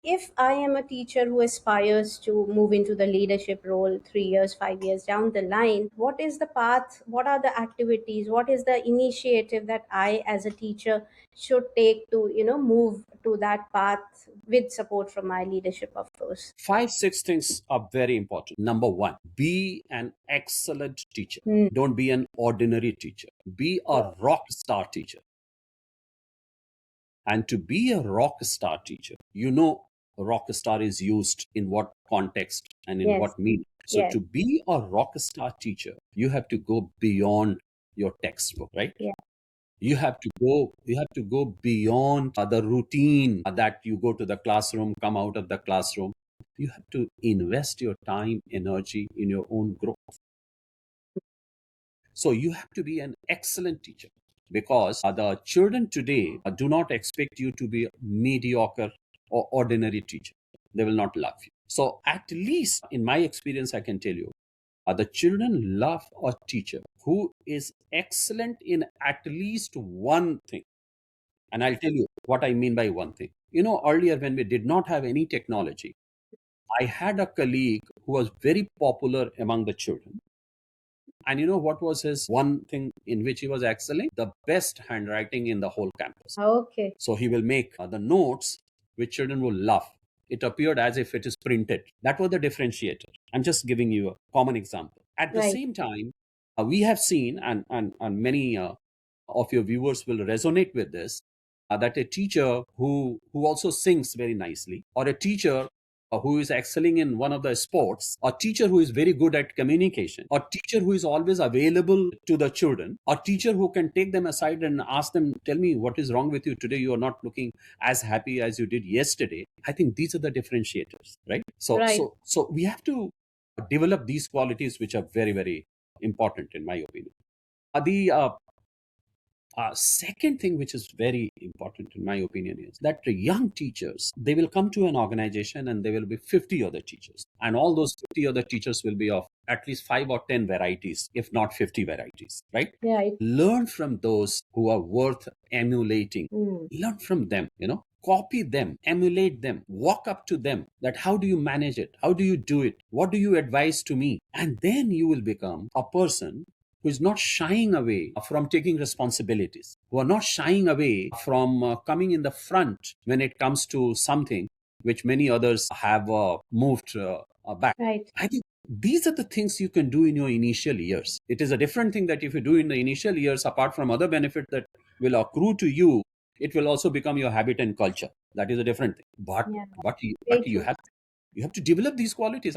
if I am a teacher who aspires to move into the leadership role 3 years, 5 years down the line, what is the path? What are the activities? What is the initiative that I, as a teacher, should take to, move to that path with support from my leadership, of course? 5, 6 things are very important. Number one, be an excellent teacher. Hmm. Don't be an ordinary teacher. Be a rock star teacher. And to be a rock star teacher, rock star is used in what context and in Yes, what meaning. So yes, to be a rock star teacher, you have to go beyond your textbook, right? yeah. You have to go beyond the routine that you go to the classroom, come out of the classroom. You have to invest your time, energy in your own growth. So you have to be an excellent teacher, because the children today do not expect you to be a mediocre or ordinary teacher. They will not love you. So at least in my experience, I can tell you, the children love a teacher who is excellent in at least one thing. And I'll tell you what I mean by one thing. Earlier when we did not have any technology, I had a colleague who was very popular among the children. And you know what was his one thing in which he was excelling? The best handwriting in the whole campus. Okay. So he will make the notes which children will love. It appeared as if it is printed. That was the differentiator. I'm just giving you a common example. At the Right. same time, we have seen, and many of your viewers will resonate with this, that a teacher who also sings very nicely, or a teacher who is excelling in one of the sports, a teacher who is very good at communication, a teacher who is always available to the children, a teacher who can take them aside and ask them, tell me what is wrong with you today, you are not looking as happy as you did yesterday. I think these are the differentiators, right? so Right. so so we have to develop these qualities, which are very, very important in my opinion. The second thing which is very important in my opinion is that the young teachers, they will come to an organization and there will be 50 other teachers, and all those 50 other teachers will be of at least 5 or 10 varieties, if not 50 varieties, right? Right. Learn from those who are worth emulating. Hmm. Learn from them, copy them, emulate them, walk up to them, that how do you manage it, how do you do it, what do you advise to me? And then you will become a person who is not shying away from taking responsibilities, who are not shying away from coming in the front when it comes to something which many others have moved back. Right. I think these are the things you can do in your initial years. It is a different thing that if you do in the initial years, apart from other benefits that will accrue to you, it will also become your habit and culture. That is a different thing. But Yeah. but you, Very but you true. have you have to develop these qualities.